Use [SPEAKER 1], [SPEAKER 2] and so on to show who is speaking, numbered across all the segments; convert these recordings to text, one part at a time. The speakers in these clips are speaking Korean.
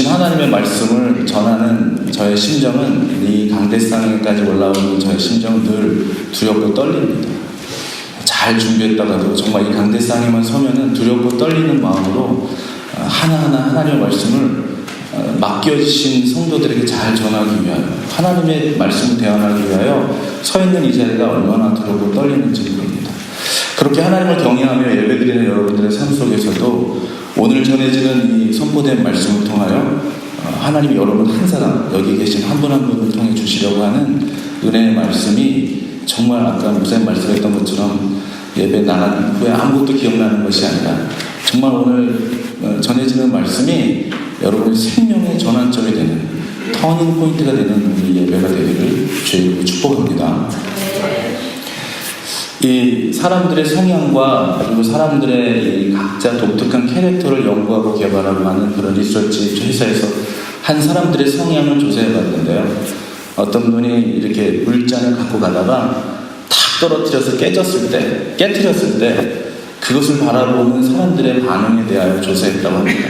[SPEAKER 1] 주신 하나님의 말씀을 전하는 저의 심정은, 이 강대상에까지 올라오는 저의 심정은 늘 두렵고 떨립니다. 잘 준비했다가도 정말 이 강대상에만 서면은 두렵고 떨리는 마음으로 하나하나 하나님의 말씀을 맡겨주신 성도들에게 잘 전하기 위하여, 하나님의 말씀을 대언하기 위하여 서 있는 이 자리가 얼마나 두렵고 떨리는지 모릅니다. 그렇게 하나님을 경외하며 예배드리는 여러분들의 삶 속에서도 오늘 전해지는 이 선포된 말씀을 통하여 하나님이 여러분 한 사람, 여기 계신 한 분 한 분을 통해 주시려고 하는 은혜의 말씀이 정말 아까 목사님 말씀했던 것처럼 예배 나간 후에 아무것도 기억나는 것이 아니라 정말 오늘 전해지는 말씀이 여러분의 생명의 전환점이 되는 터닝 포인트가 되는 우리 예배가 되기를 주의 축복합니다. 이 사람들의 성향과 그리고 사람들의 이 각자 독특한 캐릭터를 연구하고 개발하고 하는 그런 리서치 회사에서 한 사람들의 성향을 조사해 봤는데요. 어떤 분이 이렇게 물잔을 갖고 가다가 탁 떨어뜨려서 깨트렸을 때 그것을 바라보는 사람들의 반응에 대하여 조사했다고 합니다.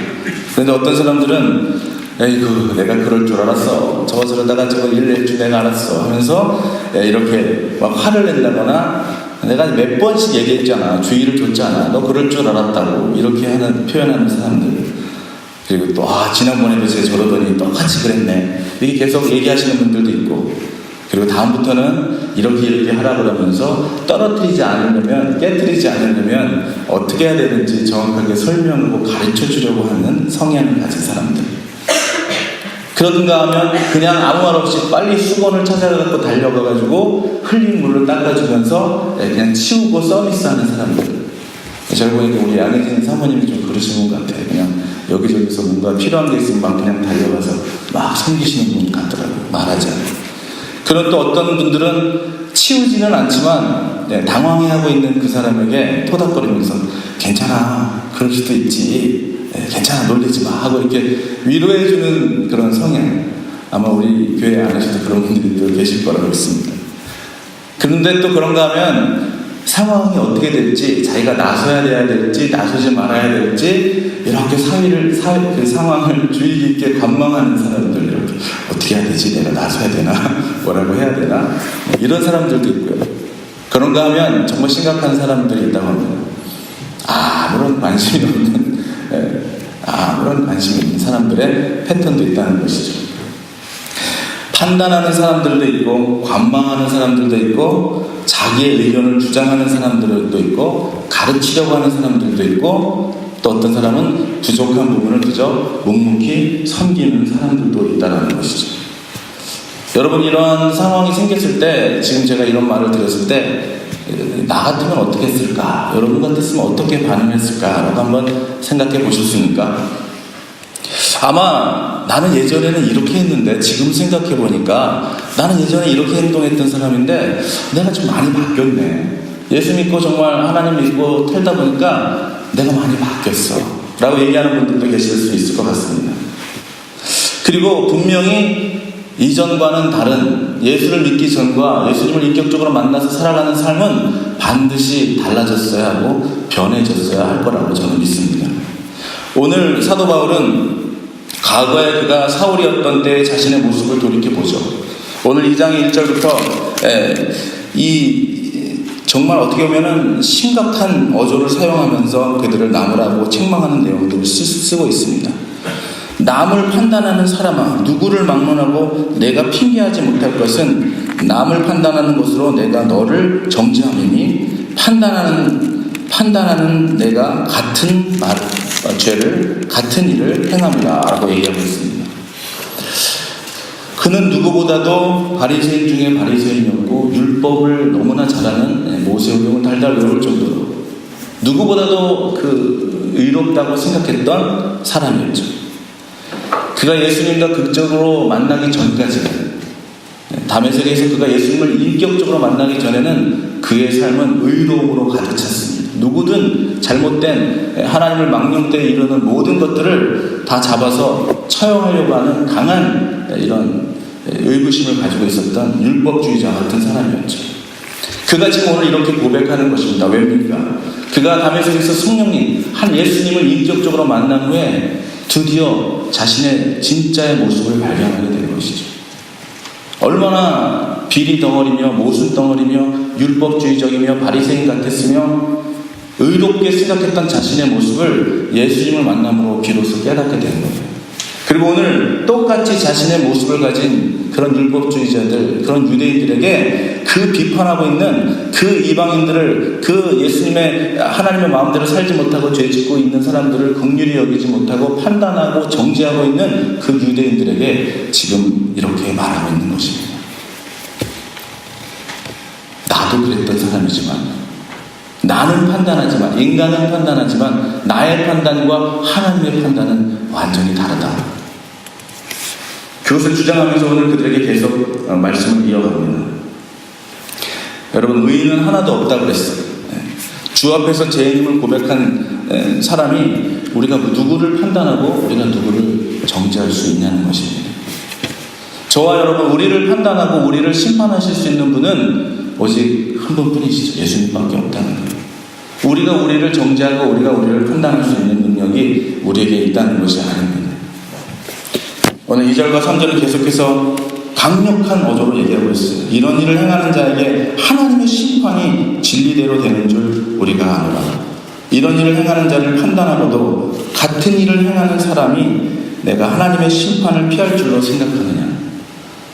[SPEAKER 1] 그런데 어떤 사람들은 에이구, 내가 그럴 줄 알았어, 저러다가 저거 일낼 줄 내가 알았어 하면서 이렇게 막 화를 낸다거나, 내가 몇 번씩 얘기했잖아, 주의를 줬잖아, 너 그럴 줄 알았다고 이렇게 표현하는 사람들. 그리고 또 지난번에도 제가 저러더니 똑같이 그랬네, 이렇게 계속 얘기하시는 분들도 있고, 그리고 다음부터는 이렇게 하라 그러면서 깨트리지 않으려면 어떻게 해야 되는지 정확하게 설명하고 가르쳐 주려고 하는 성향을 가진 사람들. 그런가 하면 그냥 아무 말 없이 빨리 수건을 찾아가고 달려가가지고 흘린 물을 닦아주면서 그냥 치우고 서비스하는 사람들. 제가 보니까 우리 양혜진 사모님이 좀 그러시는 것 같아요. 그냥 여기저기서 뭔가 필요한 게 있으면 막 그냥 달려가서 막 섬기시는 분 같더라고요. 말하지 않아요. 그런 또 어떤 분들은 치우지는 않지만 당황해하고 있는 그 사람에게 토닥거리면서 괜찮아, 그럴 수도 있지, 괜찮아, 놀리지 마 하고 이렇게 위로해주는 그런 성향. 아마 우리 교회 안에서도 그런 분들이 또 계실 거라고 믿습니다. 그런데 또 그런가 하면 상황이 어떻게 될지, 자기가 나서야 돼야 될지 나서지 말아야 될지 이렇게 그 상황을 주의 깊게 관망하는 사람들, 이렇게 어떻게 해야 되지, 내가 나서야 되나, 뭐라고 해야 되나, 이런 사람들도 있고요. 그런가 하면 정말 심각한 사람들이 있다고 합니다. 아무런 관심이 없는 사람들의 패턴도 있다는 것이죠. 판단하는 사람들도 있고, 관망하는 사람들도 있고, 자기의 의견을 주장하는 사람들도 있고, 가르치려고 하는 사람들도 있고, 또 어떤 사람은 부족한 부분을 그저 묵묵히 섬기는 사람들도 있다는 것이죠. 여러분, 이러한 상황이 생겼을 때, 지금 제가 이런 말을 들었을 때 나 같으면 어떻게 했을까, 여러분 같았으면 어떻게 반응했을까 라고 한번 생각해 보셨습니까? 아마 나는 예전에는 이렇게 했는데 지금 생각해 보니까 나는 예전에 이렇게 행동했던 사람인데 내가 좀 많이 바뀌었네, 예수 믿고 정말 하나님 믿고 살다 보니까 내가 많이 바뀌었어 라고 얘기하는 분들도 계실 수 있을 것 같습니다. 그리고 분명히 이전과는 다른, 예수를 믿기 전과 예수님을 인격적으로 만나서 살아가는 삶은 반드시 달라졌어야 하고 변해졌어야 할 거라고 저는 믿습니다. 오늘 사도 바울은 과거에 그가 사울이었던 때의 자신의 모습을 돌이켜보죠. 오늘 2장의 1절부터 정말 어떻게 보면 심각한 어조를 사용하면서 그들을 나무라고 책망하는 내용들을 쓰고 있습니다. 남을 판단하는 사람아, 누구를 막론하고 내가 핑계하지 못할 것은 남을 판단하는 것으로 내가 너를 정죄함이니 판단하는 내가 같은 일을 행함이라 라고 얘기하고 있습니다. 그는 누구보다도 바리새인 중에 바리새인이었고 율법을 너무나 잘하는 모세오경을 달달 외울 정도로 누구보다도 의롭다고 생각했던 사람이었죠. 그가 예수님과 극적으로 만나기 전까지는, 다메섹에서 그가 예수님을 인격적으로 만나기 전에는 그의 삶은 의로움으로 가득 찼습니다. 누구든 잘못된 하나님을 망령되이 이루는 모든 것들을 다 잡아서 처형하려고 하는 강한 이런 의구심을 가지고 있었던 율법주의자 같은 사람이었죠. 그가 지금 오늘 이렇게 고백하는 것입니다. 왜입니까? 그가 다메섹에서 성령님, 한 예수님을 인격적으로 만난 후에 드디어 자신의 진짜의 모습을 발견하게 되는 것이죠. 얼마나 비리 덩어리며 모순 덩어리며 율법주의적이며 바리새인 같았으며 의롭게 생각했던 자신의 모습을 예수님을 만남으로 비로소 깨닫게 되는 거예요. 그리고 오늘 똑같이 자신의 모습을 가진 그런 율법주의자들, 그런 유대인들에게 그 비판하고 있는 그 이방인들을, 그 예수님의 하나님의 마음대로 살지 못하고 죄 짓고 있는 사람들을 긍휼히 여기지 못하고 판단하고 정죄하고 있는 그 유대인들에게 지금 이렇게 말하고 있는 것입니다. 나도 그랬던 사람이지만, 나는 판단하지만, 인간은 판단하지만 나의 판단과 하나님의 판단은 완전히 다르다. 그것을 주장하면서 오늘 그들에게 계속 말씀을 이어갑니다. 여러분, 의인은 하나도 없다 그랬어요. 주 앞에서 죄인임을 고백한 사람이 우리가 누구를 판단하고 우리가 누구를 정죄할 수 있냐는 것입니다. 저와 여러분, 우리를 판단하고 우리를 심판하실 수 있는 분은 오직 한 분뿐이시죠. 예수님밖에 없다는 거예요. 우리가 우리를 정죄하고 우리가 우리를 판단할 수 있는 능력이 우리에게 있다는 것이 아닙니다. 오늘 2절과 3절은 계속해서 강력한 어조로 얘기하고 있어요. 이런 일을 행하는 자에게 하나님의 심판이 진리대로 되는 줄 우리가 아노라. 이런 일을 행하는 자를 판단하고도 같은 일을 행하는 사람이 내가 하나님의 심판을 피할 줄로 생각하느냐.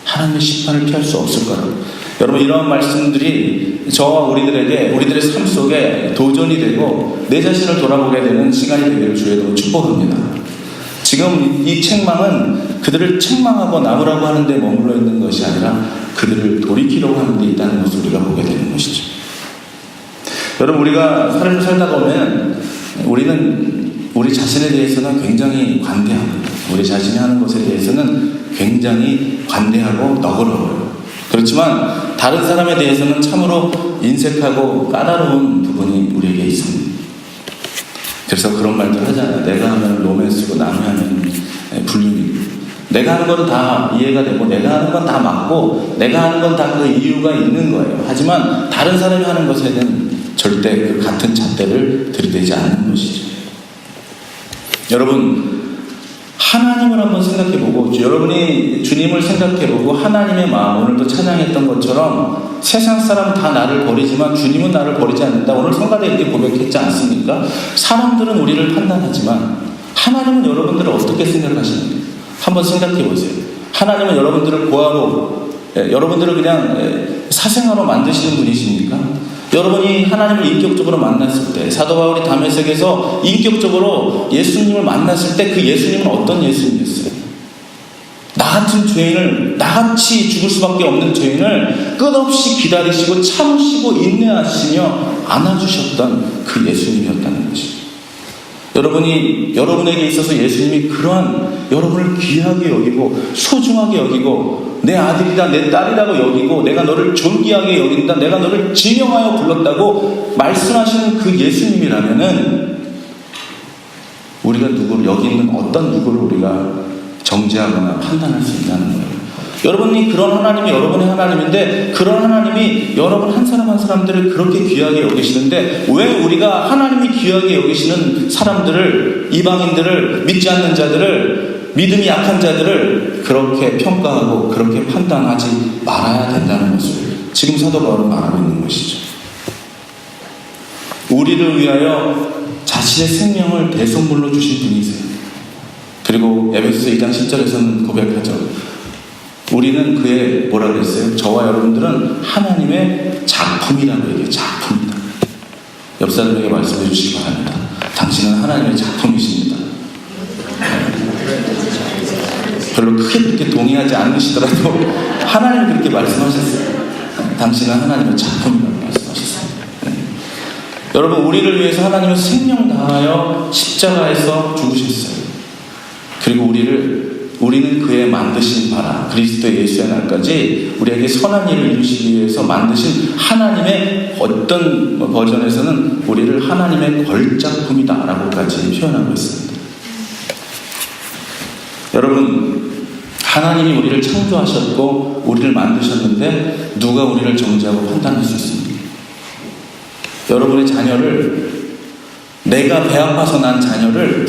[SPEAKER 1] 하나님의 심판을 피할 수 없을 거라고. 여러분, 이런 말씀들이 저와 우리들의 삶 속에 도전이 되고 내 자신을 돌아보게 되는 시간이 되기를 주의 축복합니다. 지금 이 책망은 그들을 책망하고 나무라고 하는 데 머물러 있는 것이 아니라 그들을 돌이키려고 하는 데 있다는 것을 우리가 보게 되는 것이죠. 여러분, 우리가 삶을 살다 보면 우리는 우리 자신에 대해서는 굉장히 관대합니다. 우리 자신이 하는 것에 대해서는 굉장히 관대하고 너그러워요. 그렇지만 다른 사람에 대해서는 참으로 인색하고 까다로운 부분이 우리에게 있습니다. 그래서 그런 말들 하잖아요. 내가 하면 로맨스고 남이 하면 불륜이고, 내가 하는 건 다 이해가 되고 내가 하는 건 다 맞고 내가 하는 건 다 그 이유가 있는 거예요. 하지만 다른 사람이 하는 것에는 절대 그 같은 잣대를 들이대지 않는 것이죠. 여러분, 하나님을 한번 생각해보고, 여러분이 주님을 생각해보고 하나님의 마음, 오늘도 찬양했던 것처럼 세상 사람 다 나를 버리지만 주님은 나를 버리지 않는다. 오늘 성가대 이렇게 고백했지 않습니까? 사람들은 우리를 판단하지만 하나님은 여러분들을 어떻게 생각하십니까? 한번 생각해보세요. 하나님은 여러분들을 고아로, 여러분들을 그냥 사생아로 만드시는 분이십니까? 여러분이 하나님을 인격적으로 만났을 때, 사도 바울이 다메섹에서 인격적으로 예수님을 만났을 때 그 예수님은 어떤 예수님이었어요? 나 같은 죄인을, 나같이 죽을 수밖에 없는 죄인을 끝없이 기다리시고 참으시고 인내하시며 안아주셨던 그 예수님이었다는 것이죠. 여러분에게 있어서 예수님이 그러한 여러분을 귀하게 여기고 소중하게 여기고 내 아들이다, 내 딸이라고 여기고 내가 너를 존귀하게 여긴다, 내가 너를 지명하여 불렀다고 말씀하시는 그 예수님이라면은 우리가 누구를, 여기 있는 어떤 누구를 우리가 정죄하거나 판단할 수 있다는 거예요. 여러분이 그런 하나님이 여러분의 하나님인데 그런 하나님이 여러분 한 사람 한 사람들을 그렇게 귀하게 여기시는데 왜 우리가 하나님이 귀하게 여기시는 사람들을, 이방인들을, 믿지 않는 자들을, 믿음이 약한 자들을 그렇게 평가하고 그렇게 판단하지 말아야 된다는 것을 지금 사도 바울은 말하고 있는 것이죠. 우리를 위하여 자신의 생명을 대속물로 주신 분이세요. 그리고 에베소서 2장 10절에서는 고백하죠. 우리는 그의 뭐라 그랬어요? 저와 여러분들은 하나님의 작품이라고 얘기해요. 작품이다. 옆 사람에게 말씀해 주시기 바랍니다. 당신은 하나님의 작품이십니다. 별로 크게 그렇게 동의하지 않으시더라도 하나님이 그렇게 말씀하셨어요. 당신은 하나님의 작품이라고 말씀하셨어요. 여러분, 우리를 위해서 하나님은 생명 다하여 십자가에서 죽으셨어요. 그리고 우리는 그의 만드신 바라, 그리스도 예수의 날까지 우리에게 선한 일을 이루시기 위해서 만드신 하나님의, 어떤 버전에서는 우리를 하나님의 걸작품이다 라고까지 표현하고 있습니다. 여러분, 하나님이 우리를 창조하셨고 우리를 만드셨는데 누가 우리를 정죄하고 판단할 수 있습니까? 여러분의 자녀를, 내가 배 아파서 난 자녀를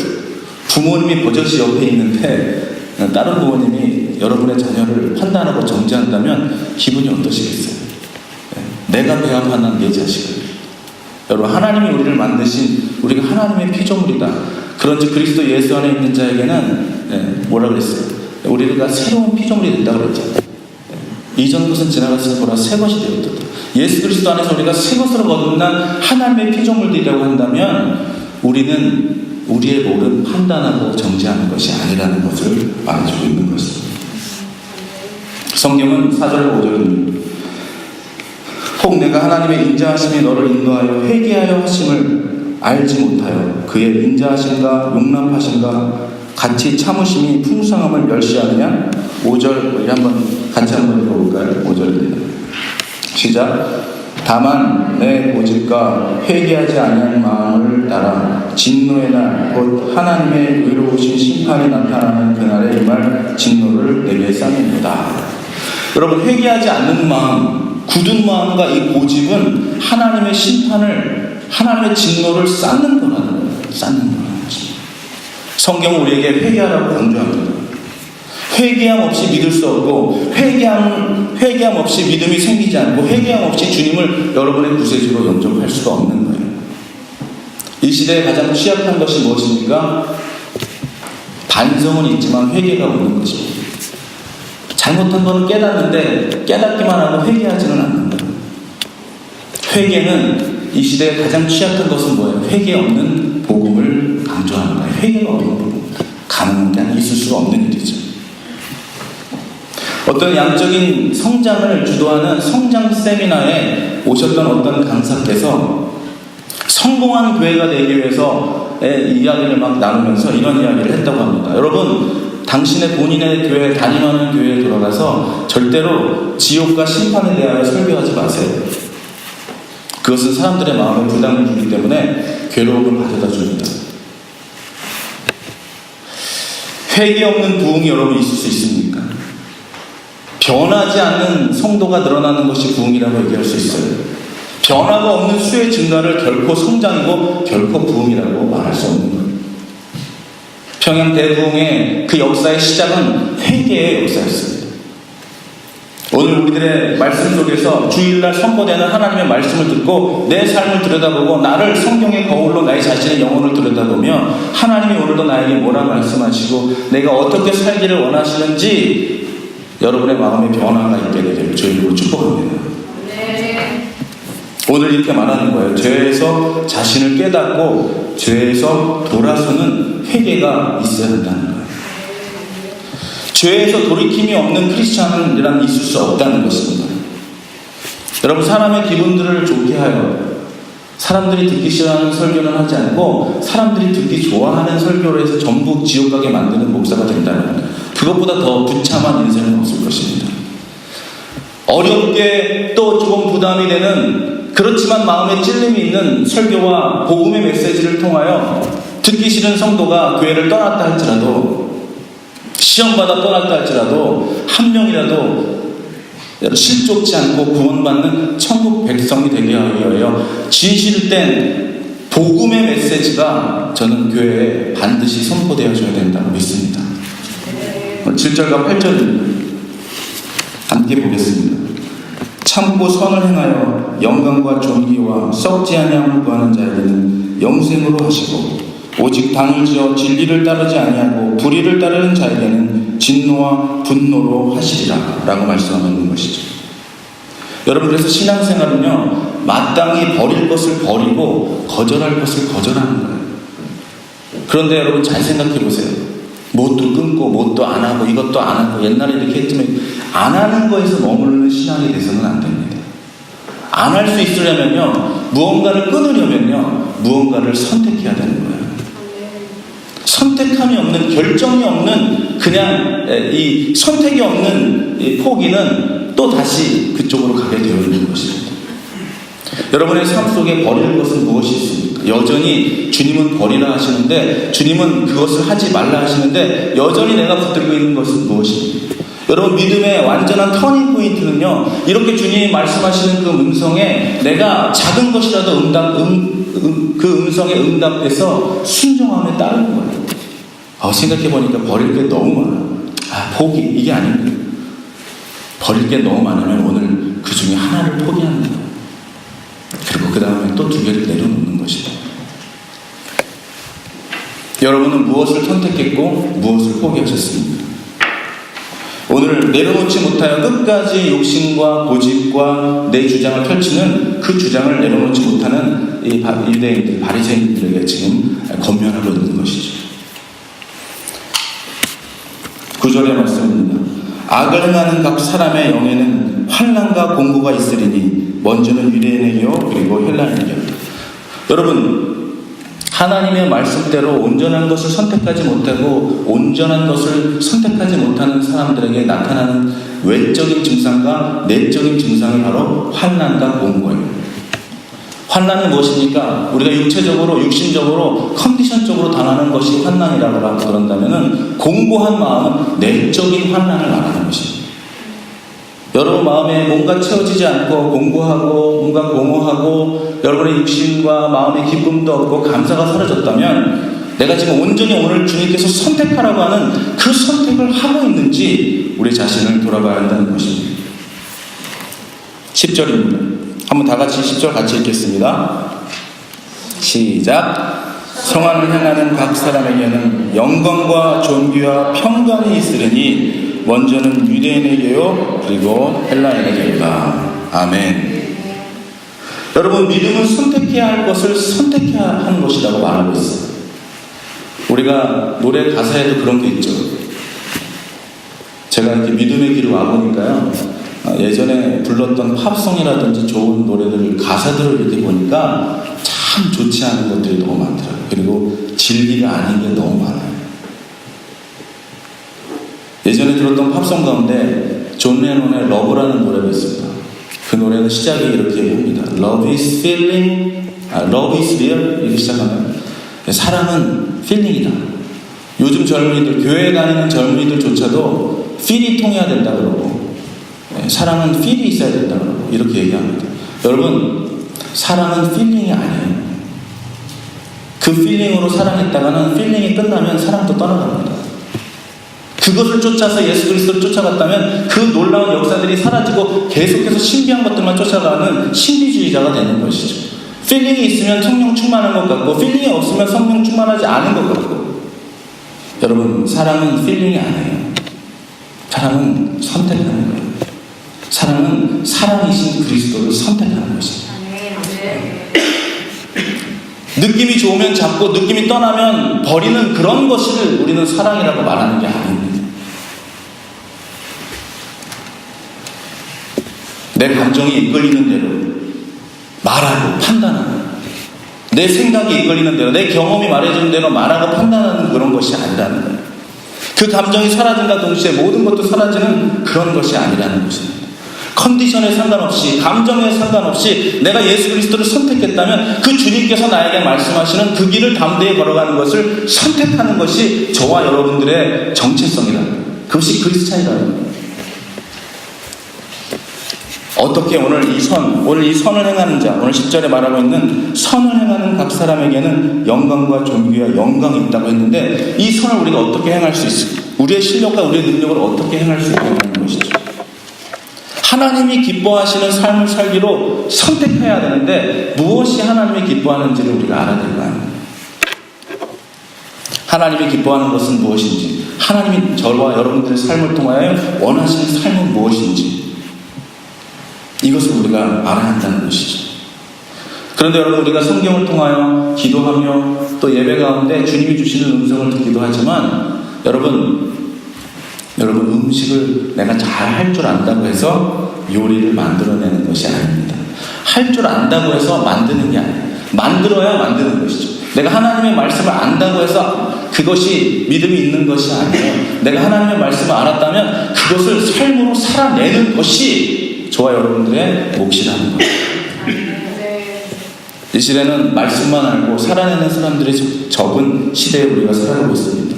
[SPEAKER 1] 부모님이 버젓이 옆에 있는데 다른 부모님이 여러분의 자녀를 판단하고 정죄한다면 기분이 어떠시겠어요? 내가 배합하는 내 자식을. 여러분, 하나님이 우리를 만드신 우리가 하나님의 피조물이다. 그런지 그리스도 예수 안에 있는 자에게는 뭐라 그랬어요? 우리가 새로운 피조물이 된다고 그랬죠. 이전 것은 지나갔을 거라 새 것이 되었다. 예수 그리스도 안에서 우리가 새 것으로 거듭난 하나님의 피조물들이라고 한다면 우리는 우리의 롤은 판단하고 정죄하는 것이 아니라는 것을 말해주고 있는 것입니다. 성경은 4절과 5절은 혹 내가 하나님의 인자하심이 너를 인도하여 회개하여 하심을 알지 못하여 그의 인자하심과 용납하심과 같이 참으심이 풍성함을 멸시하느냐? 5절 우리 같이 한번 읽어볼까요? 5절입니다. 시작. 다만 내 고집과 회개하지 아니한 마음을 따라 진노의 날 곧 하나님의 의로우신 심판이 나타나는 그날에 임할 진노를 내게 쌓는다. 여러분, 회개하지 않는 마음, 굳은 마음과 이 고집은 하나님의 심판을, 하나님의 진노를 쌓는 거라는 거예요. 쌓는 거라는 거죠. 성경은 우리에게 회개하라고 강조합니다. 회개함 없이 믿을 수 없고 회개함 없이 믿음이 생기지 않고 회개함 없이 주님을 여러분의 구세주로 영접할 수가 없는 거예요. 이 시대에 가장 취약한 것이 무엇입니까? 반성은 있지만 회개가 없는 것입니다. 잘못한 것은 깨닫는데 깨닫기만 하고 회개하지는 않는 거예요. 회개는 이 시대에 가장 취약한 것은 뭐예요? 회개 없는 복음을 강조하는 거예요. 회개가 없는 복음. 가능한 게 아니라 있을 수가 없는 일이죠. 어떤 양적인 성장을 주도하는 성장 세미나에 오셨던 어떤 강사께서 성공한 교회가 되기 위해서의 이야기를 막 나누면서 이런 이야기를 했다고 합니다. 여러분, 당신의 본인의 교회, 다니는 교회에 들어가서 절대로 지옥과 심판에 대하여 설교하지 마세요. 그것은 사람들의 마음에 부담을 주기 때문에 괴로움을 가져다 줍니다. 회개 없는 부흥이 여러분 있을 수 있습니까? 변하지 않는 성도가 늘어나는 것이 부흥이라고 얘기할 수 있어요. 변화가 없는 수의 증가를 결코 성장이고 결코 부흥이라고 말할 수 없는 거예요. 평양 대부흥의 그 역사의 시작은 회개의 역사였습니다. 오늘 우리들의 말씀 속에서 주일날 선포되는 하나님의 말씀을 듣고 내 삶을 들여다보고 나를 성경의 거울로 나의 자신의 영혼을 들여다보며 하나님이 오늘도 나에게 뭐라 말씀하시고 내가 어떻게 살기를 원하시는지 여러분의 마음에 변화가 있게 되기를 주님으로 축복합니다. 오늘 이렇게 말하는 거예요. 죄에서 자신을 깨닫고 죄에서 돌아서는 회개가 있어야 한다는 거예요. 죄에서 돌이킴이 없는 크리스찬이란 있을 수 없다는 것입니다. 여러분, 사람의 기분들을 좋게 하여 사람들이 듣기 싫어하는 설교는 하지 않고 사람들이 듣기 좋아하는 설교를 해서 전부 지옥 가게 만드는 목사가 된다면 그것보다 더 부참한 인생은 없을 것입니다. 어렵게 또 조금 부담이 되는 그렇지만 마음에 찔림이 있는 설교와 복음의 메시지를 통하여 듣기 싫은 성도가 교회를 떠났다 할지라도 시험받아 떠났다 할지라도 한 명이라도 실족지 않고 구원받는 천국 백성이 되게 하기 위하여 진실을 뗀 복음의 메시지가 저는 교회에 반드시 선포되어져야 된다고 믿습니다. 7절과 8절입니다. 함께 보겠습니다. 참고 선을 행하여 영광과 존귀와 썩지 아니함을 구하는 자에게는 영생으로 하시고 오직 당을 지어 진리를 따르지 아니하고 불의를 따르는 자에게는 진노와 분노로 하시리라 라고 말씀하고 있는 것이죠. 여러분, 그래서 신앙생활은요, 마땅히 버릴 것을 버리고 거절할 것을 거절하는 거예요. 그런데 여러분 잘 생각해 보세요. 뭣도 끊고 뭣도 안 하고 이것도 안 하고 옛날에 이렇게 했지만 안 하는 거에서 머무르는 신앙이 돼서는 안 됩니다. 안 할 수 있으려면요, 무언가를 끊으려면요, 무언가를 선택해야 되는 거예요. 선택함이 없는, 결정이 없는, 그냥 이 선택이 없는 이 포기는 또 다시 그쪽으로 가게 되어 있는 것입니다. 여러분의 삶 속에 버릴 것은 무엇이 있습니까? 여전히 주님은 버리라 하시는데, 주님은 그것을 하지 말라 하시는데, 여전히 내가 붙들고 있는 것은 무엇입니까? 여러분, 믿음의 완전한 터닝 포인트는요, 이렇게 주님이 말씀하시는 그 음성에 내가 작은 것이라도 그 음성에 응답돼서 순종함에 따르는 거예요. 생각해보니까 버릴 게 너무 많아. 포기. 이게 아닙니다. 버릴 게 너무 많으면 오늘 그 중에 하나를 포기하는 거예요. 그리고 그 다음에 또 두 개를 내려놓는 것이다. 여러분은 무엇을 선택했고 무엇을 포기하셨습니까? 오늘 내려놓지 못하여 끝까지 욕심과 고집과 내 주장을 펼치는 그 주장을 내려놓지 못하는 이 유대인들, 바리새인들에게 지금 권면하고 있는 것이죠. 9절의 말씀입니다. 악을 행하는 각 사람의 영에는 환난과 공고가 있으리니 먼저는 유대인에게요 그리고 헬라인에게요. 여러분, 하나님의 말씀대로 온전한 것을 선택하지 못하고 온전한 것을 선택하지 못하는 사람들에게 나타나는 외적인 증상과 내적인 증상이 바로 환난과 공고예요. 환난은 무엇입니까? 우리가 육체적으로, 육신적으로, 컨디션적으로 당하는 것이 환난이라고 그런다면 공고한 마음은 내적인 환난을 말하는 것입니다. 여러분 마음에 뭔가 채워지지 않고 공고하고 뭔가 공허하고 여러분의 육신과 마음의 기쁨도 없고 감사가 사라졌다면 내가 지금 온전히 오늘 주님께서 선택하라고 하는 그 선택을 하고 있는지 우리 자신을 돌아봐야 한다는 것입니다. 10절입니다. 한번 다 같이 10절 같이 읽겠습니다. 시작. 성안을 향하는 각 사람에게는 영광과 존귀와 평강이 있으리니 먼저는 유대인에게요 그리고 헬라인에게로다. 아멘. 여러분, 믿음은 선택해야 할 것을 선택해야 하는 것이라고 말하고 있어요. 우리가 노래 가사에도 그런 게 있죠. 제가 이렇게 믿음의 길을 와보니까요, 예전에 불렀던 팝송이라든지 좋은 노래들 가사들을 이렇게 보니까 참 좋지 않은 것들이 너무 많더라고요. 그리고 진리가 아닌 게 너무 많아요. 예전에 들었던 팝송 가운데 존 레논의 러브라는 노래가 있습니다. 그 노래는 시작이 이렇게 합니다. Love is feeling, love is real 이렇게 시작하면 사랑은 feeling이다. 요즘 젊은이들, 교회에 다니는 젊은이들조차도 feel이 통해야 된다 그러고 사랑은 feel이 있어야 된다 그러고 이렇게 얘기합니다. 여러분, 사랑은 feeling이 아니에요. 그 feeling으로 사랑했다가는 feeling이 끝나면 사랑도 떠나갑니다. 그것을 쫓아서 예수 그리스도를 쫓아갔다면 그 놀라운 역사들이 사라지고 계속해서 신비한 것들만 쫓아가는 신비주의자가 되는 것이죠. 필링이 있으면 성령 충만한 것 같고 필링이 없으면 성령 충만하지 않은 것 같고. 여러분, 사랑은 필링이 아니에요. 사랑은 선택하는 거예요. 사랑은 사랑이신 그리스도를 선택하는 것입니다. 느낌이 좋으면 잡고 느낌이 떠나면 버리는 그런 것을 우리는 사랑이라고 말하는 게 아닙니다. 내 감정이 이끌리는 대로 말하고 판단하는, 내 생각이 이끌리는 대로 내 경험이 말해주는 대로 말하고 판단하는 그런 것이 아니라는 거예요. 그 감정이 사라진다 동시에 모든 것도 사라지는 그런 것이 아니라는 것입니다. 컨디션에 상관없이, 감정에 상관없이 내가 예수 그리스도를 선택했다면 그 주님께서 나에게 말씀하시는 그 길을 담대히 걸어가는 것을 선택하는 것이 저와 여러분들의 정체성이라는 거예요. 그것이 크리스찬이라는 거예요. 어떻게 오늘 이 선을 행하는 자, 오늘 10절에 말하고 있는 선을 행하는 각 사람에게는 영광과 존귀와 영광이 있다고 했는데 이 선을 우리가 어떻게 행할 수 있을까? 우리의 실력과 우리의 능력을 어떻게 행할 수 있냐는 것이죠. 하나님이 기뻐하시는 삶을 살기로 선택해야 되는데 무엇이 하나님이 기뻐하는지를 우리가 알아야 될 거 아닙니까? 하나님이 기뻐하는 것은 무엇인지, 하나님이 저와 여러분들의 삶을 통하여 원하시는 삶은 무엇인지, 이것을 우리가 알아야 한다는 것이죠. 그런데 여러분, 우리가 성경을 통하여 기도하며 또 예배 가운데 주님이 주시는 음성을 듣기도 하지만 여러분 음식을 내가 잘 할 줄 안다고 해서 요리를 만들어내는 것이 아닙니다. 할 줄 안다고 해서 만드는 게 아니에요. 만들어야 만드는 것이죠. 내가 하나님의 말씀을 안다고 해서 그것이 믿음이 있는 것이 아니에요. 내가 하나님의 말씀을 알았다면 그것을 삶으로 살아내는 것이 저와 여러분들의 몫이라는 거예요. 이 시대는 말씀만 알고 살아내는 사람들이 적은 시대에 우리가 살아가고 있습니다.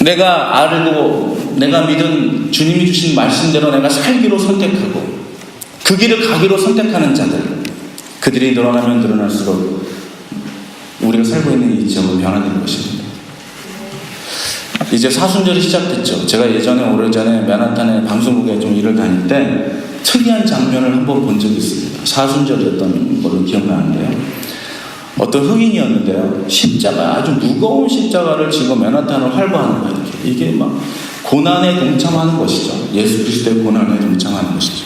[SPEAKER 1] 내가 알고 내가 믿은 주님이 주신 말씀대로 내가 살기로 선택하고 그 길을 가기로 선택하는 자들, 그들이 늘어나면 늘어날수록 우리가 살고 있는 이 지역은 변화될 것입니다. 이제 사순절이 시작됐죠. 제가 예전에 오래전에 맨하탄의 방송국에 좀 일을 다닐 때 특이한 장면을 한번 본 적이 있습니다. 사순절이었던 걸로 기억나는데요. 어떤 흑인이었는데요. 십자가, 아주 무거운 십자가를 지고 맨하탄을 활보하는 거예요. 이게 막 고난에 동참하는 것이죠. 예수 그리스도의 고난에 동참하는 것이죠.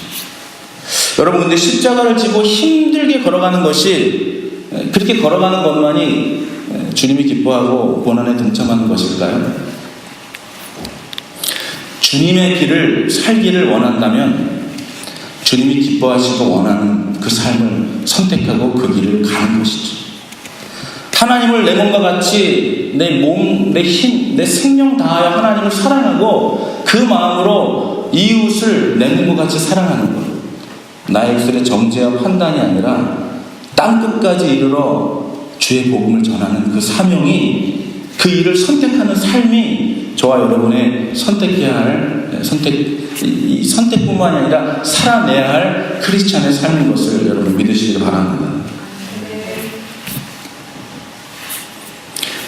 [SPEAKER 1] 여러분, 근데 십자가를 지고 힘들게 걸어가는 것이, 그렇게 걸어가는 것만이 주님이 기뻐하고 고난에 동참하는 것일까요? 주님의 길을 살기를 원한다면 주님이 기뻐하시고 원하는 그 삶을 선택하고 그 길을 가는 것이죠. 하나님을 내 몸과 같이 내 몸, 내 힘, 내 생명 다하여 하나님을 사랑하고 그 마음으로 이웃을 내 몸과 같이 사랑하는 것. 나의 입술의 정죄와 판단이 아니라 땅끝까지 이르러 주의 복음을 전하는 그 사명이, 그 일을 선택하는 삶이 저와 여러분의 선택해야 할 이 선택뿐만이 아니라 살아내야 할 크리스찬의 삶인 것을 여러분 믿으시길 바랍니다.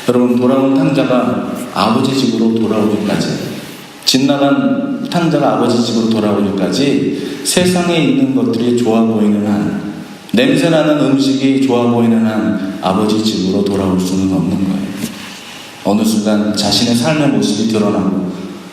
[SPEAKER 1] 여러분, 돌아온 탕자가 아버지 집으로 돌아오기까지, 집 나간 탕자가 아버지 집으로 돌아오기까지 세상에 있는 것들이 좋아 보이는 한, 냄새나는 음식이 좋아 보이는 한 아버지 집으로 돌아올 수는 없는 거예요. 어느 순간 자신의 삶의 모습이 드러나고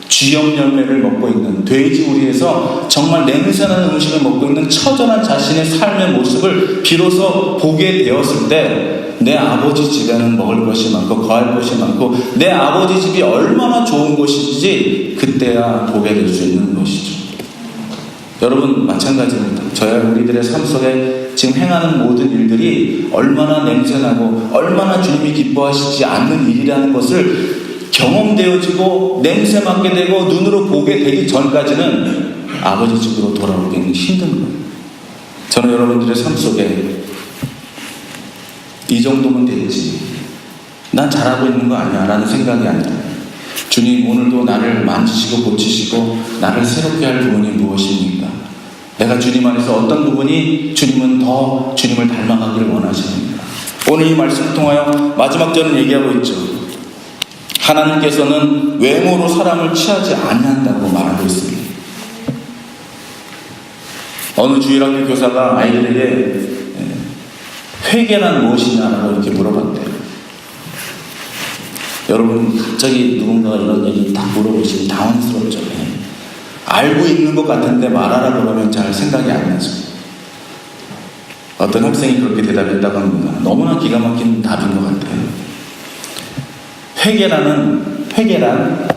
[SPEAKER 1] 쥐염 열매를 먹고 있는, 돼지우리에서 정말 냄새나는 음식을 먹고 있는 처절한 자신의 삶의 모습을 비로소 보게 되었을 때 내 아버지 집에는 먹을 것이 많고 거할 것이 많고 내 아버지 집이 얼마나 좋은 곳인지 그때야 보게 될 수 있는 것이죠. 여러분, 마찬가지입니다. 저야 우리들의 삶 속에 지금 행하는 모든 일들이 얼마나 냄새나고 얼마나 주님이 기뻐하시지 않는 일이라는 것을 경험되어지고 냄새 맡게 되고 눈으로 보게 되기 전까지는 아버지 집으로 돌아오기는 힘든 거예요. 저는 여러분들의 삶 속에 이 정도면 되지, 난 잘하고 있는 거 아니야 라는 생각이 아니라 주님, 오늘도 나를 만지시고 고치시고 나를 새롭게 할 부분이 무엇입니까? 내가 주님 안에서 어떤 부분이 주님은 더 주님을 닮아가기를 원하십니까? 오늘 이 말씀을 통하여 마지막 절은 얘기하고 있죠. 하나님께서는 외모로 사람을 취하지 아니한다고 말하고 있습니다. 어느 주일학교 교사가 아이들에게 회개란 무엇이냐라고 이렇게 물어봤대요. 여러분, 갑자기 누군가가 이런 얘기 딱 물어보시면 당황스럽죠. 알고 있는 것 같은데 말하라 그러면 잘 생각이 안 나죠. 어떤 학생이 그렇게 대답했다고 합니다. 너무나 기가 막힌 답인 것 같아요. 회개란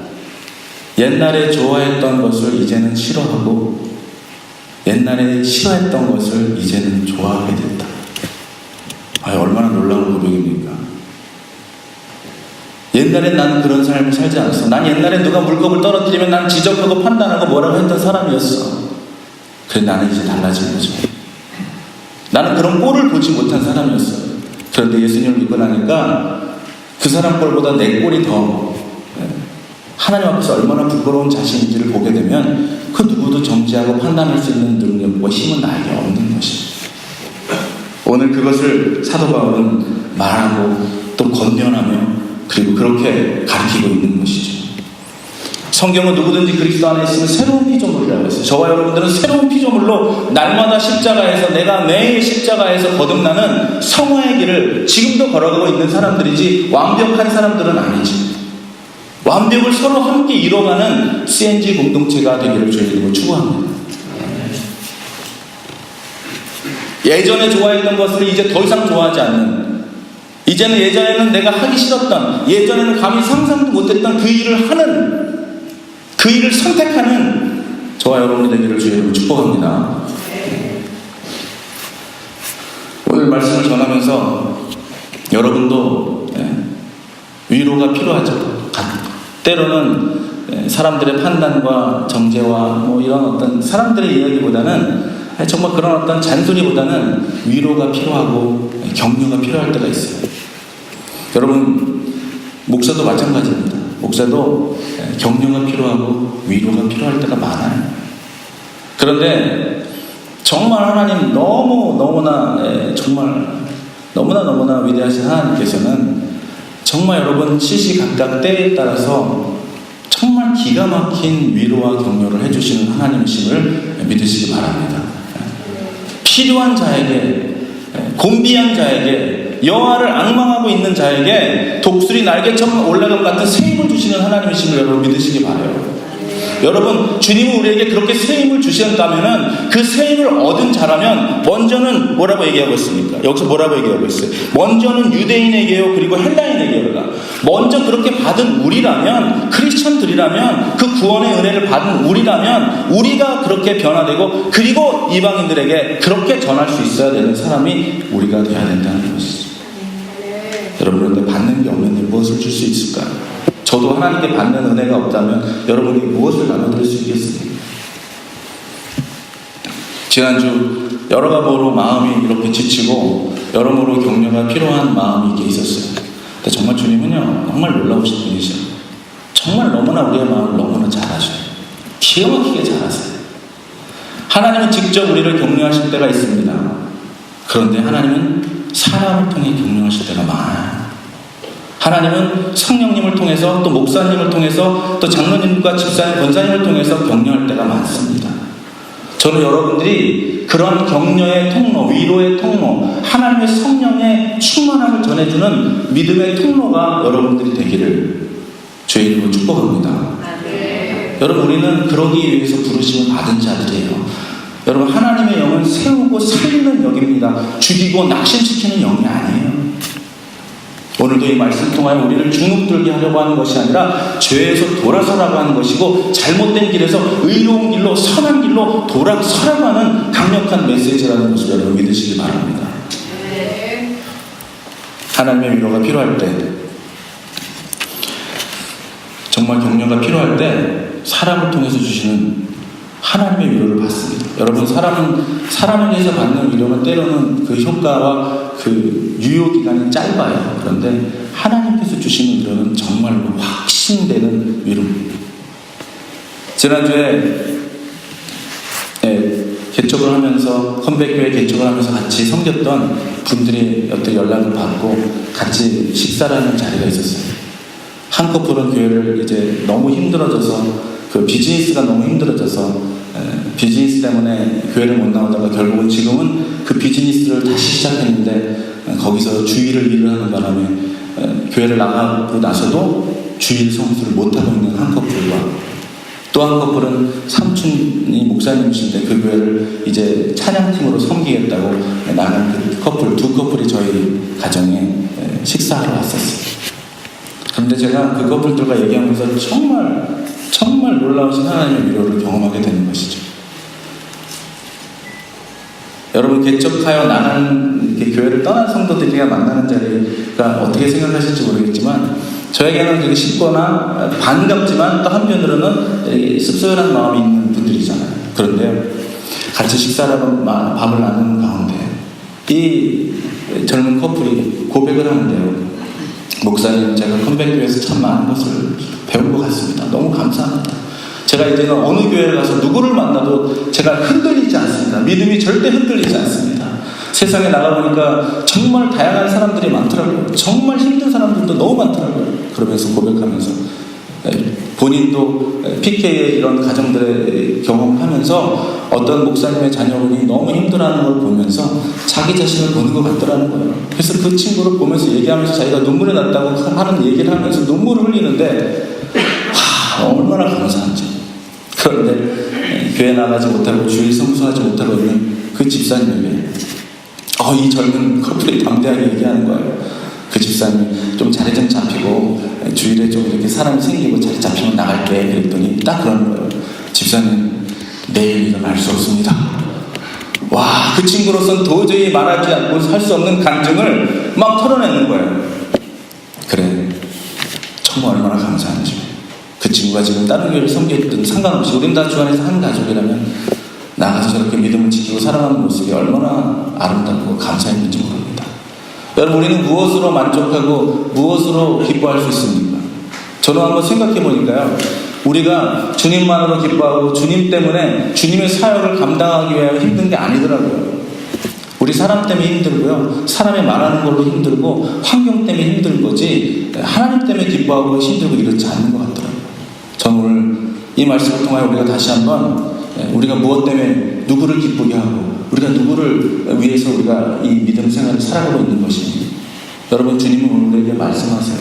[SPEAKER 1] 옛날에 좋아했던 것을 이제는 싫어하고 옛날에 싫어했던 것을 이제는 좋아하게 됐다. 얼마나 놀라운 고백입니까? 옛날엔 나는 그런 삶을 살지 않았어. 난 옛날에 누가 물컵을 떨어뜨리면 난 지적하고 판단하고 뭐라고 했던 사람이었어. 그래, 나는 이제 달라진 거죠. 나는 그런 꼴을 보지 못한 사람이었어요. 그런데 예수님을 믿고 나니까 그 사람 꼴보다 내 꼴이 더 하나님 앞에서 얼마나 부끄러운 자신인지를 보게 되면 그 누구도 정죄하고 판단할 수 있는 능력과 힘은 나에게 없는 것입니다. 오늘 그것을 사도 바울은 말하고 또 건면하며 그리고 그렇게 가르치고 있는 것이죠. 성경은 누구든지 그리스도 안에 있으면 새로운 피조물이라고 했어요. 저와 여러분들은 새로운 피조물로 날마다 십자가에서, 내가 매일 십자가에서 거듭나는 성화의 길을 지금도 걸어가고 있는 사람들이지 완벽한 사람들은 아니지. 완벽을 서로 함께 이뤄가는 CNG 공동체가 되기를 주님으로 추구합니다. 예전에 좋아했던 것을 이제 더 이상 좋아하지 않는, 이제는 예전에는 내가 하기 싫었던, 예전에는 감히 상상도 못했던 그 일을 하는, 그 일을 선택하는 저와 여러분이 되기를 주님으로 축복합니다. 오늘 말씀을 전하면서 여러분도 위로가 필요하죠. 때로는 사람들의 판단과 정죄와 이런 어떤 사람들의 이야기보다는 정말 그런 어떤 잔소리보다는 위로가 필요하고 격려가 필요할 때가 있어요. 여러분, 목사도 마찬가지입니다. 목사도 격려가 필요하고 위로가 필요할 때가 많아요. 그런데 정말 하나님 너무나 위대하신 하나님께서는 정말 여러분 시시각각 때에 따라서 정말 기가 막힌 위로와 격려를 해주시는 하나님이심을 믿으시기 바랍니다. 필요한 자에게, 곤비한 자에게, 여호와를 앙망하고 있는 자에게 독수리 날개처럼 올라감 같은 새 힘을 주시는 하나님이심을 여러분 믿으시기 바라요. 여러분, 주님은 우리에게 그렇게 새 힘을 주셨다면은 그 새 힘을 얻은 자라면 먼저는 뭐라고 얘기하고 있습니까? 여기서 뭐라고 얘기하고 있어요? 먼저는 유대인에게요, 그리고 헬라인에게요가. 먼저 그렇게 받은 우리라면, 크리스천들이라면, 그 구원의 은혜를 받은 우리라면 우리가 그렇게 변화되고 그리고 이방인들에게 그렇게 전할 수 있어야 되는 사람이 우리가 되어야 된다는 것이죠. 여러분, 그런데 받는 게 없는데 무엇을 줄 수 있을까요? 저도 하나님께 받는 은혜가 없다면 여러분이 무엇을 나눠드릴 수 있겠습니까? 지난주 여러 가지로 마음이 이렇게 지치고 여러모로 격려가 필요한 마음이 이렇게 있었어요. 근데 정말 주님은요, 정말 놀라우신 분이셔. 정말 너무나 우리의 마음을 너무나 잘 아셔요. 기가 막히게 잘 아세요. 하나님은 직접 우리를 격려하실 때가 있습니다. 그런데 하나님은 사람을 통해 격려하실 때가 많아요. 하나님은 성령님을 통해서, 또 목사님을 통해서, 또 장로님과 집사님, 권사님을 통해서 격려할 때가 많습니다. 저는 여러분들이 그런 격려의 통로, 위로의 통로, 하나님의 성령의 충만함을 전해주는 믿음의 통로가 여러분들이 되기를 주의 이름으로 축복합니다. 여러분, 우리는 그러기 위해서 부르심을 받은 자들이에요. 여러분, 하나님의 영은 세우고 살리는 영입니다. 죽이고 낙심시키는 영이 아니에요. 오늘도 이 말씀 통하여 우리를 중국들게 하려고 하는 것이 아니라 죄에서 돌아서라고 하는 것이고, 잘못된 길에서 의로운 길로, 선한 길로 돌아서라고 하는 강력한 메시지라는 것을 여러분 믿으시기 바랍니다. 하나님의 위로가 필요할 때, 정말 격려가 필요할 때 사람을 통해서 주시는 하나님의 위로를 받습니다. 여러분, 사람에게서 받는 위로는 때로는 그 효과와 그 유효기간이 짧아요. 그런데 하나님께서 주시는 위로는 정말로 확신되는 위로입니다. 지난주에 개척을 하면서, 컴백교회 개척을 하면서 같이 섬겼던 분들이 어떤 연락을 받고 같이 식사를 하는 자리가 있었어요. 한 커플은 교회를 이제 너무 힘들어져서, 그 비즈니스가 너무 힘들어져서 비즈니스 때문에 교회를 못 나오다가 결국은 지금은 그 비즈니스를 다시 시작했는데 거기서 주일을 일을 하는 바람에 교회를 나가고 나서도 주일 성수를 못하고 있는 한 커플과, 또 한 커플은 삼촌이 목사님이신데 그 교회를 이제 찬양팀으로 섬기겠다고 나간 그 커플, 두 커플이 저희 가정에 식사하러 왔었어요. 그런데 제가 그 커플들과 얘기하면서 정말 놀라우신 하나님의 위로를 경험하게 되는 것이죠. 여러분, 개척하여 나가는 교회를 떠난 성도들이 만나는 자리가 어떻게 생각하실지 모르겠지만, 저에게는 되게 쉽거나 반갑지만 또 한편으로는 씁쓸한 마음이 있는 분들이잖아요. 그런데 같이 식사를 밥을 나누는 가운데 이 젊은 커플이 고백을 하는데요. 목사님, 제가 컴백교회에서 참 많은 것을 배운 것 같습니다. 너무 감사합니다. 제가 이제는 어느 교회를 가서 누구를 만나도 제가 흔들리지 않습니다. 믿음이 절대 흔들리지 않습니다. 세상에 나가보니까 정말 다양한 사람들이 많더라고요. 정말 힘든 사람들도 너무 많더라고요. 그러면서 고백하면서 본인도 PK의 이런 가정들의 경험을 하면서 어떤 목사님의 자녀분이 너무 힘들어하는 걸 보면서 자기 자신을 보는 것 같더라는 거예요. 그래서 그 친구를 보면서 얘기하면서 자기가 눈물이 났다고 하는 얘기를 하면서 눈물을 흘리는데, 얼마나 감사한지. 그런데 교회 나가지 못하고 주일 성수하지 못하고 있는 그 집사님에게 이 젊은 커플이 담대하게 얘기하는 거예요. 그 집사님이 좀 자리 좀 잡히고 주일에 좀 이렇게 사람이 생기고 자리 잡히면 나갈게 그랬더니 딱 그러는 거예요. 집사님, 내일 일어날 수 없습니다. 와, 그 친구로서는 도저히 말하지 않고 살 수 없는 감정을 막 털어내는 거예요. 그래, 정말 얼마나 감사한지. 그 친구가 지금 다른 교회를 섬겼든 상관없이 우린 다 주 안에서 한 가족이라면 나가서 저렇게 믿음을 지키고 살아가는 모습이 얼마나 아름답고 감사했는지 모릅니다. 여러분, 우리는 무엇으로 만족하고 무엇으로 기뻐할 수 있습니까? 저는 한번 생각해 보니까요, 우리가 주님만으로 기뻐하고 주님 때문에 주님의 사역을 감당하기 위해 힘든 게 아니더라고요. 우리 사람 때문에 힘들고요, 사람이 말하는 걸로 힘들고 환경 때문에 힘든 거지 하나님 때문에 기뻐하고 힘들고 이렇지 않은 것 같더라고요. 저는 오늘 이 말씀을 통하여 우리가 다시 한번 우리가 무엇 때문에 누구를 기쁘게 하고 우리가 누구를 위해서 우리가 이 믿음 생활을 살아가고 있는 것인지 여러분 주님은 오늘 우리에게 말씀하세요.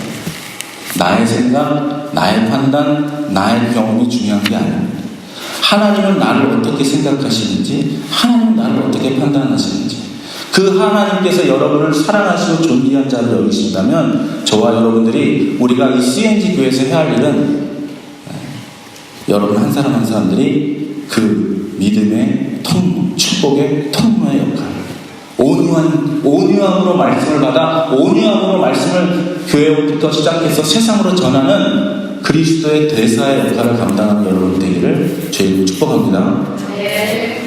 [SPEAKER 1] 나의 생각, 나의 판단, 나의 경험이 중요한 게 아닙니다. 하나님은 나를 어떻게 생각하시는지 하나님은 나를 어떻게 판단하시는지 그 하나님께서 여러분을 사랑하시고 존귀한 자로 여기신다면 저와 여러분들이 우리가 이 CNG 교회에서 해야 할 일은 여러분 한 사람 한 사람들이 그 믿음의 통로, 축복의 통로의 역할 온유함으로 말씀을 받아 온유함으로 말씀을 교회부터 시작해서 세상으로 전하는 그리스도의 대사의 역할을 감당하는 여러분 되기를 주님으로 축복합니다.
[SPEAKER 2] 네.